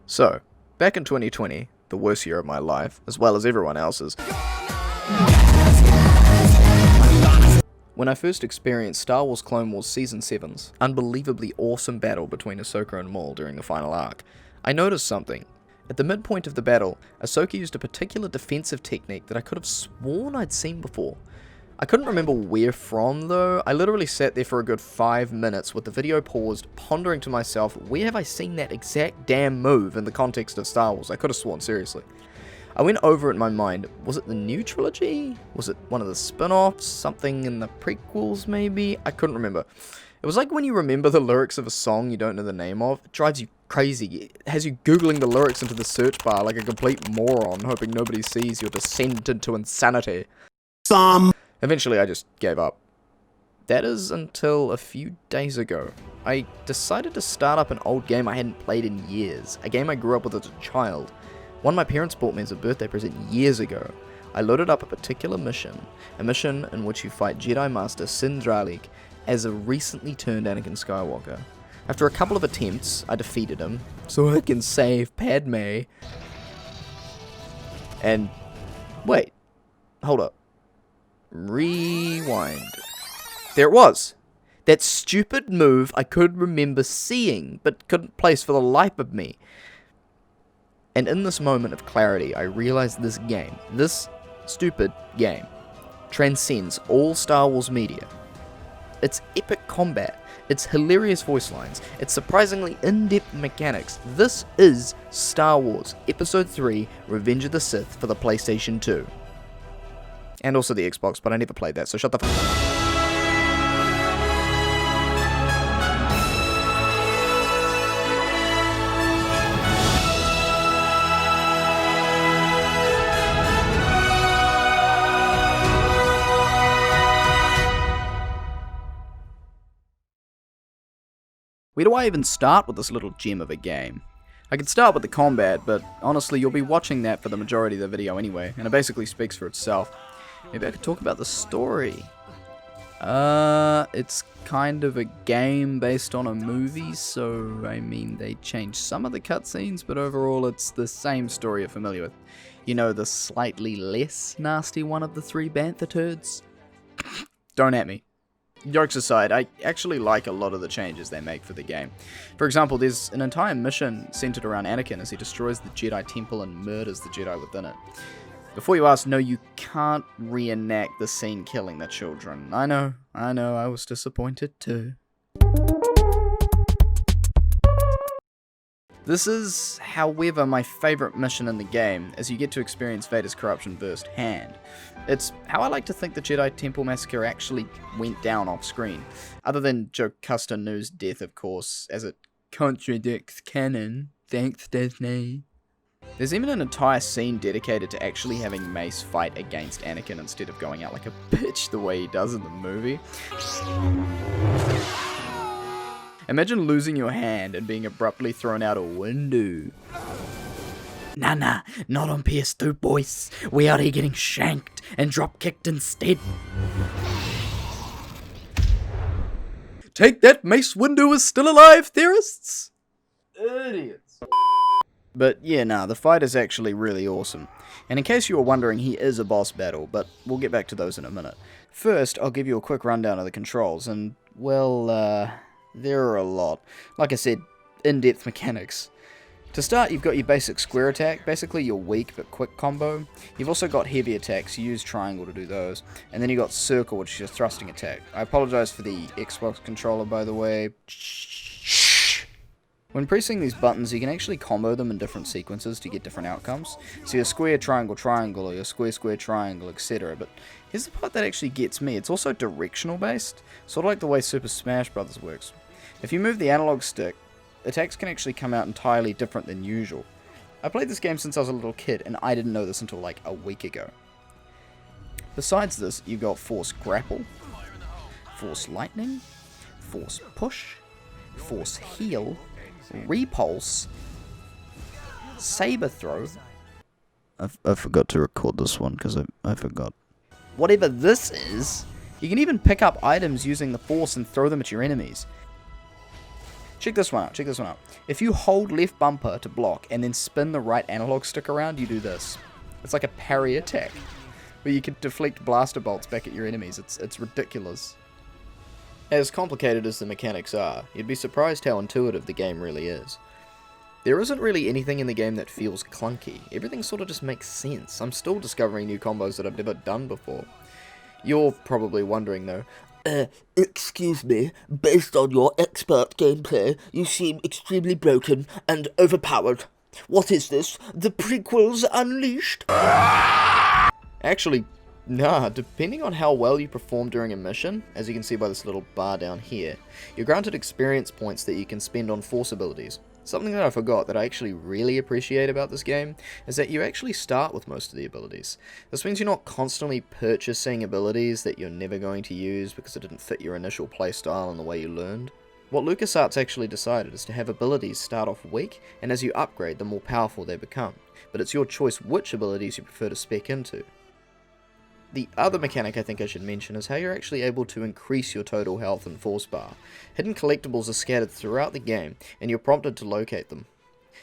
So, back in 2020, the worst year of my life, as well as everyone else's, when I first experienced Star Wars Clone Wars Season 7's unbelievably awesome battle between Ahsoka and Maul during the final arc, I noticed something. At the midpoint of the battle, Ahsoka used a particular defensive technique that I could have sworn I'd seen before. I couldn't remember where from though. I literally sat there for a good 5 minutes with the video paused, pondering to myself, where have I seen that exact damn move in the context of Star Wars? I could have sworn, seriously. I went over it in my mind. Was it the new trilogy? Was it one of the spin-offs? Something in the prequels maybe? I couldn't remember. It was like when you remember the lyrics of a song you don't know the name of. It drives you crazy. It has you googling the lyrics into the search bar like a complete moron, hoping nobody sees your descent into insanity. Eventually I just gave up. That is until a few days ago. I decided to start up an old game I hadn't played in years. A game I grew up with as a child. One my parents bought me as a birthday present years ago. I loaded up a particular mission. A mission in which you fight Jedi Master Sindralik as a recently turned Anakin Skywalker. After a couple of attempts, I defeated him, so I can save Padme. And wait, hold up. Rewind. There it was. That stupid move I could remember seeing, but couldn't place for the life of me. And in this moment of clarity, I realized this game, this stupid game, transcends all Star Wars media. Its epic combat, its hilarious voice lines, its surprisingly in-depth mechanics. This is Star Wars Episode 3, Revenge of the Sith for the PlayStation 2. And also the Xbox, but I never played that, so shut the f***. Where do I even start with this little gem of a game? I could start with the combat, but honestly you'll be watching that for the majority of the video anyway, and it basically speaks for itself. Maybe I could talk about the story. It's kind of a game based on a movie, so I mean they changed some of the cutscenes, but overall it's the same story you're familiar with. You know, the slightly less nasty one of the three bantha turds? Don't at me. Jokes aside, I actually like a lot of the changes they make for the game. For example, there's an entire mission centered around Anakin as he destroys the Jedi Temple and murders the Jedi within it. Before you ask, no, you can't reenact the scene killing the children. I know, I was disappointed too. This is, however, my favourite mission in the game, as you get to experience Vader's corruption firsthand. It's how I like to think the Jedi Temple Massacre actually went down off screen, other than Jocasta Nu's death, of course, as it contradicts canon. Thanks, Disney. There's even an entire scene dedicated to actually having Mace fight against Anakin instead of going out like a bitch the way he does in the movie. Imagine losing your hand and being abruptly thrown out a window. Nah, not on PS2, boys. We are here getting shanked and drop-kicked instead. Take that, Mace Windu is still alive, theorists! Idiots. But yeah, the fight is actually really awesome. And in case you were wondering, he is a boss battle, but we'll get back to those in a minute. First, I'll give you a quick rundown of the controls, and, well, there are a lot. Like I said, in-depth mechanics. To start, you've got your basic square attack, basically your weak but quick combo. You've also got heavy attacks, you use triangle to do those. And then you've got circle, which is your thrusting attack. I apologize for the Xbox controller, by the way. When pressing these buttons, you can actually combo them in different sequences to get different outcomes. So your square, triangle, triangle, or your square, square, triangle, etc. But here's the part that actually gets me. It's also directional based, sort of like the way Super Smash Bros. Works. If you move the analog stick, attacks can actually come out entirely different than usual. I played this game since I was a little kid, and I didn't know this until like a week ago. Besides this, you've got Force Grapple, Force Lightning, Force Push, Force Heal, Repulse, Saber Throw. I forgot to record this one because I forgot. Whatever this is, you can even pick up items using the Force and throw them at your enemies. Check this one out. If you hold left bumper to block and then spin the right analog stick around, you do this. It's like a parry attack, where you can deflect blaster bolts back at your enemies. It's ridiculous. As complicated as the mechanics are, you'd be surprised how intuitive the game really is. There isn't really anything in the game that feels clunky. Everything sort of just makes sense. I'm still discovering new combos that I've never done before. You're probably wondering though, Excuse me, based on your expert gameplay, you seem extremely broken and overpowered. What is this? The prequels unleashed? actually, nah, depending on how well you perform during a mission, as you can see by this little bar down here, you're granted experience points that you can spend on force abilities. Something that I forgot that I actually really appreciate about this game is that you actually start with most of the abilities. This means you're not constantly purchasing abilities that you're never going to use because it didn't fit your initial playstyle and the way you learned. What LucasArts actually decided is to have abilities start off weak, and as you upgrade, the more powerful they become. But it's your choice which abilities you prefer to spec into. The other mechanic I think I should mention is how you're actually able to increase your total health and force bar. Hidden collectibles are scattered throughout the game, and you're prompted to locate them.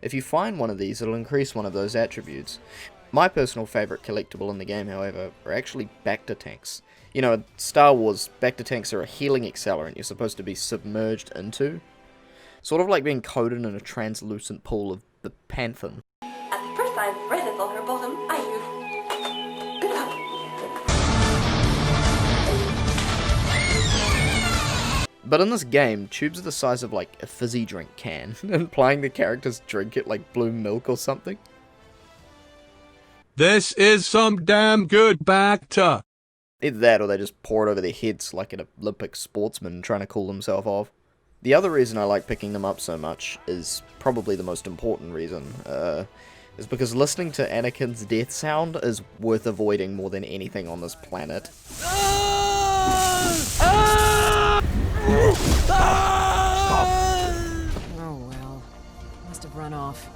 If you find one of these, it'll increase one of those attributes. My personal favourite collectible in the game, however, are actually Bacta tanks. You know, in Star Wars, Bacta tanks are a healing accelerant you're supposed to be submerged into. Sort of like being coated in a translucent pool of the Panthen. At first I read it on her bottom, I used But in this game, tubes are the size of like a fizzy drink can, implying the characters drink it like blue milk or something. This is some damn good Bacta. Either that or they just pour it over their heads like an Olympic sportsman trying to cool themselves off. The other reason I like picking them up so much is probably the most important reason, is because listening to Anakin's death sound is worth avoiding more than anything on this planet. Oh well, must have run off.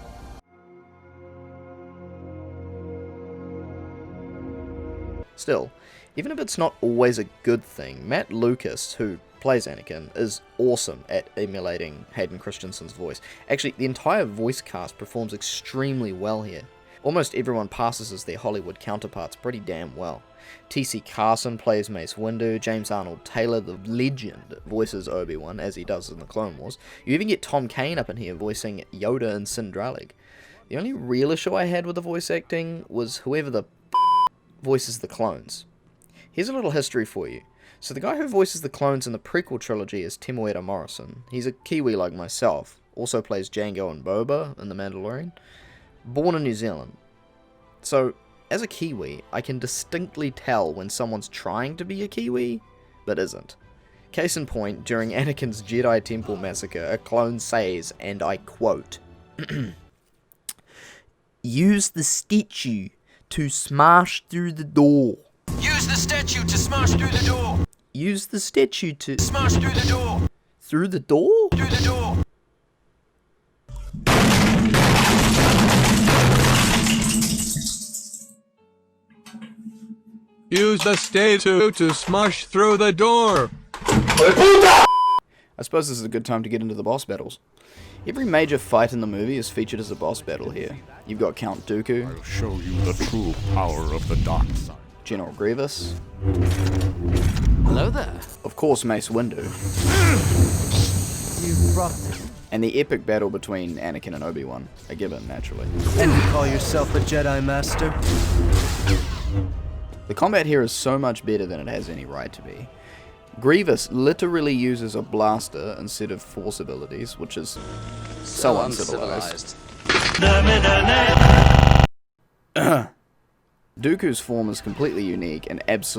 Still, even if it's not always a good thing, Matt Lucas, who plays Anakin, is awesome at emulating Hayden Christensen's voice. Actually, the entire voice cast performs extremely well here. Almost everyone passes as their Hollywood counterparts pretty damn well. T.C. Carson plays Mace Windu, James Arnold Taylor, the legend, voices Obi-Wan, as he does in the Clone Wars. You even get Tom Kane up in here voicing Yoda and Sindralig. The only real issue I had with the voice acting was whoever the voices the clones. Here's a little history for you. So the guy who voices the clones in the prequel trilogy is Temuera Morrison. He's a Kiwi like myself, also plays Jango and Boba in The Mandalorian. Born in New Zealand. So, as a Kiwi, I can distinctly tell when someone's trying to be a Kiwi, but isn't. Case in point, during Anakin's Jedi Temple massacre, a clone says, and I quote, "Use the statue to smash through the door." Use the statue to smash through the door. Use the statue to Smash through the door. through the door? Through the door. Use the statue to smash through the door. I suppose this is a good time to get into the boss battles. Every major fight in the movie is featured as a boss battle here. You've got Count Dooku, I'll show you the true power of the dark side. General Grievous, Hello there. of course Mace Windu, You brought this. and the epic battle between Anakin and Obi-Wan, a given, naturally. And you call yourself a Jedi Master? The combat here is so much better than it has any right to be. Grievous literally uses a blaster instead of force abilities, which is so uncivilized. Dooku's form is completely unique and it's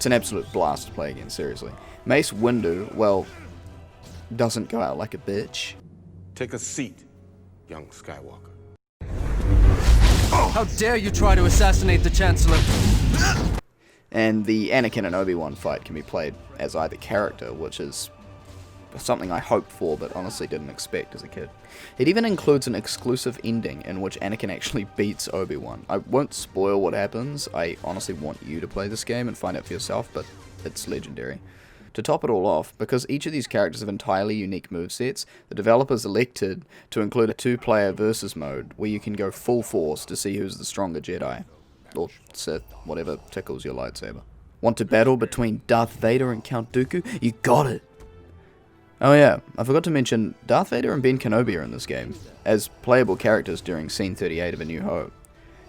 an absolute blast to play against, seriously. Mace Windu, well, doesn't go out like a bitch. Take a seat, young Skywalker. How dare you try to assassinate the Chancellor? And the Anakin and Obi-Wan fight can be played as either character, which is something I hoped for but honestly didn't expect as a kid. It even includes an exclusive ending in which Anakin actually beats Obi-Wan. I won't spoil what happens, I honestly want you to play this game and find out for yourself, but it's legendary. To top it all off, because each of these characters have entirely unique movesets, the developers elected to include a 2-player versus mode where you can go full force to see who's the stronger Jedi. Or Sith, whatever tickles your lightsaber. Want to battle between Darth Vader and Count Dooku? You got it! Oh yeah, I forgot to mention, Darth Vader and Ben Kenobi are in this game, as playable characters during Scene 38 of A New Hope.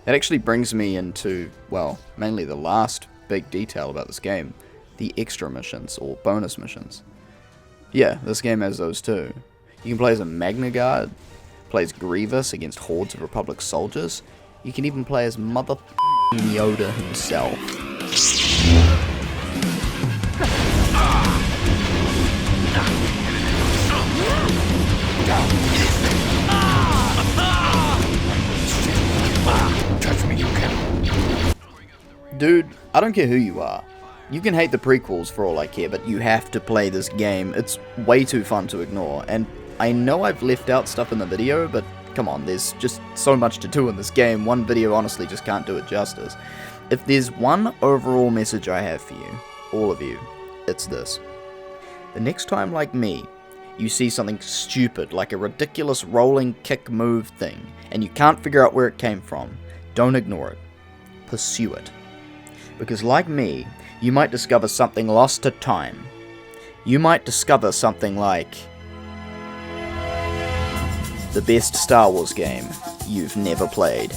That actually brings me into, well, mainly the last big detail about this game, the extra missions, or bonus missions. Yeah, this game has those too. You can play as a Magna Guard, play as Grievous against hordes of Republic soldiers, you can even play as Mother Yoda himself. Dude, I don't care who you are. You can hate the prequels for all I care, but you have to play this game. It's way too fun to ignore, and I know I've left out stuff in the video, but come on, there's just so much to do in this game, one video honestly just can't do it justice. If there's one overall message I have for you, all of you, it's this. The next time, like me, you see something stupid, like a ridiculous rolling kick move thing, and you can't figure out where it came from, don't ignore it. Pursue it. Because like me, you might discover something lost to time. You might discover something like the best Star Wars game you've never played.